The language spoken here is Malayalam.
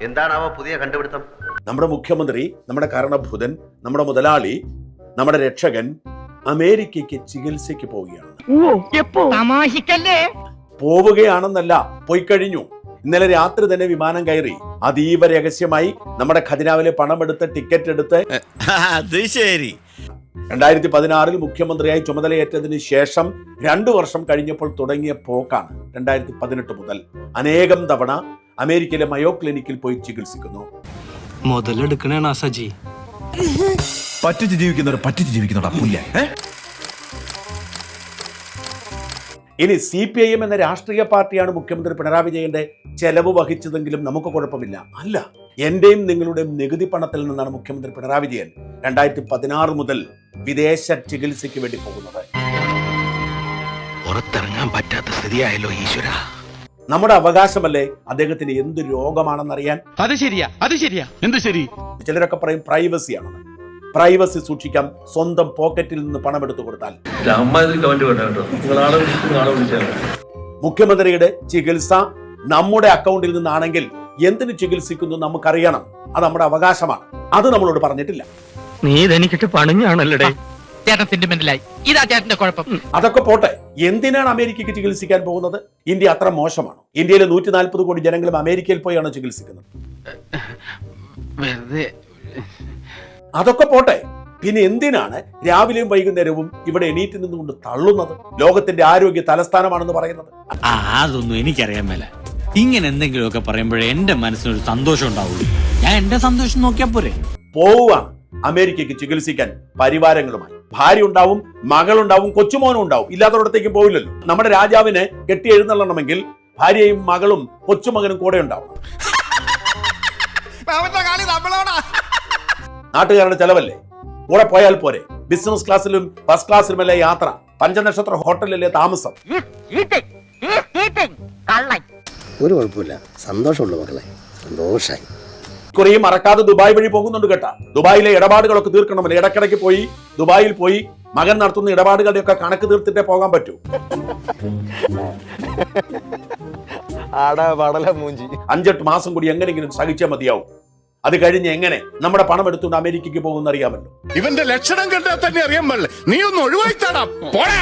എന്താണാവോ പുതിയ കണ്ടുപിടുത്തം? നമ്മുടെ മുഖ്യമന്ത്രി, നമ്മുടെ കാരണഭൂതൻ, നമ്മുടെ മുതലാളി, നമ്മുടെ രക്ഷകൻ അമേരിക്കയ്ക്ക് ചികിത്സയ്ക്ക് പോവുകയാണ്. പോവുകയാണെന്നല്ല, പോയി കഴിഞ്ഞു. ഇന്നലെ രാത്രി തന്നെ വിമാനം കയറി അതീവ രഹസ്യമായി നമ്മുടെ ഖജനാവിലെ പണമെടുത്ത് ടിക്കറ്റ് എടുത്ത്. അത് ശരി. 2016 മുഖ്യമന്ത്രിയായി ചുമതലയേറ്റതിന് ശേഷം 2 വർഷം കഴിഞ്ഞപ്പോൾ തുടങ്ങിയ പോക്കാണ്. 2018 മുതൽ അനേകം തവണ അമേരിക്കയിലെ മയോ ക്ലിനിക്കിൽ പോയി ചികിത്സിക്കുന്നു. മുതലെടുക്കണേണ സജി. പറ്റിച്ച് ജീവിക്കുന്നവരാ പുല്ല. ഇനി CPIM എന്ന രാഷ്ട്രീയ പാർട്ടിയാണ് മുഖ്യമന്ത്രി പിണറായി വിജയന്റെ ചെലവ് വഹിച്ചതെങ്കിലും നമുക്ക് കുഴപ്പമില്ല. അല്ല, എന്റെയും നിങ്ങളുടെയും നികുതി പണത്തിൽ നിന്നാണ് മുഖ്യമന്ത്രി പിണറായി വിജയൻ 2016 മുതൽ വിദേശ ചികിത്സയ്ക്ക് വേണ്ടി പോകുന്നത്. പുറത്തിറങ്ങാൻ പറ്റാത്ത സ്ഥിതിയായല്ലോ ഈശ്വര. നമ്മുടെ അവകാശമല്ലേ അദ്ദേഹത്തിന് എന്ത് രോഗമാണെന്നറിയാൻ. അത് ശരിയാ. എന്ത് ശരി? ചിലരൊക്കെ പറയും പ്രൈവസിയാണെന്ന്. പ്രൈവസി സൂക്ഷിക്കാം സ്വന്തം പോക്കറ്റിൽ നിന്ന് പണം എടുത്തു കൊടുത്താൽ. മുഖ്യമന്ത്രിയുടെ ചികിത്സ നമ്മുടെ അക്കൗണ്ടിൽ നിന്നാണെങ്കിൽ എന്തിനു ചികിത്സിക്കുന്നു നമുക്കറിയണം. അത് നമ്മുടെ അവകാശമാണ്. അത് നമ്മളോട് പറഞ്ഞിട്ടില്ല. നീ ഇതെനിക്കിട്ട് പണിഞ്ഞാണല്ലേ. അതൊക്കെ പോട്ടെ, എന്തിനാണ് അമേരിക്കയ്ക്ക് ചികിത്സിക്കാൻ പോകുന്നത്? ഇന്ത്യ അത്ര മോശമാണ്? ഇന്ത്യയിലെ 140 കോടി ജനങ്ങളും അമേരിക്കയിൽ പോയാണ് ചികിത്സിക്കുന്നത്. അതൊക്കെ പോട്ടെ, പിന്നെ എന്തിനാണ് രാവിലെയും വൈകുന്നേരവും ഇവിടെ എണീറ്റ് നിന്നുകൊണ്ട് തള്ളുന്നത്? ലോകത്തിന്റെ ആരോഗ്യ തലസ്ഥാനമാണെന്ന് പറയുന്നത്. അതൊന്നും എനിക്കറിയാൻ മേല. ഇങ്ങനെ എന്തെങ്കിലുമൊക്കെ പറയുമ്പോഴേ എന്റെ മനസ്സിനൊരു സന്തോഷം ഉണ്ടാവുള്ളൂ. ഞാൻ എന്റെ സന്തോഷം നോക്കിയാ പോരെ. പോവുകയാണ് അമേരിക്കയ്ക്ക് ചികിത്സിക്കാൻ പരിവാരങ്ങളുമായി. ഭാര്യ ഉണ്ടാവും, മകളുണ്ടാവും, കൊച്ചുമോനും ഉണ്ടാവും. ഇല്ലാത്തവിടത്തേക്ക് പോവില്ലല്ലോ. നമ്മുടെ രാജാവിനെ കെട്ടി എഴുന്നള്ളണമെങ്കിൽ ഭാര്യയും മകളും കൊച്ചുമകനും കൂടെ ഉണ്ടാവും. നാട്ടുകാരുടെ ചെലവല്ലേ, കൂടെ പോയാൽ പോരെ. ബിസിനസ് ക്ലാസ്സിലും ഫസ്റ്റ് ക്ലാസ്സിലുമല്ലേ യാത്ര, 5 നക്ഷത്ര ഹോട്ടലിലെ താമസം. ഒരു കുഴപ്പമില്ല, സന്തോഷമുള്ളൂ മക്കളെ, സന്തോഷായി. കുറേയും മറക്കാതെ ദുബായ് വഴി പോകുന്നുണ്ട് കേട്ടാ. ദുബായിലെ ഇടപാടുകളൊക്കെ തീർക്കണമല്ലോ. ഇടക്കിടയ്ക്ക് പോയി ദുബായിൽ പോയി മകൻ നടത്തുന്ന ഇടപാടുകളുടെ ഒക്കെ കണക്ക് തീർത്തിട്ടേ പോകാൻ പറ്റൂ. 5-8 മാസം കൂടി എങ്ങനെയെങ്കിലും സഹിച്ചാൽ മതിയാവും. അത് കഴിഞ്ഞ് എങ്ങനെ നമ്മുടെ പണം എടുത്തുകൊണ്ട് അമേരിക്കയ്ക്ക് പോകുമെന്ന് അറിയാമല്ലോ. ഇവന്റെ ലക്ഷണം കണ്ടാൽ തന്നെ അറിയാൻ പാടില്ല. നീ ഒന്ന് ഒഴിവായിട്ടാടാ പോടാ.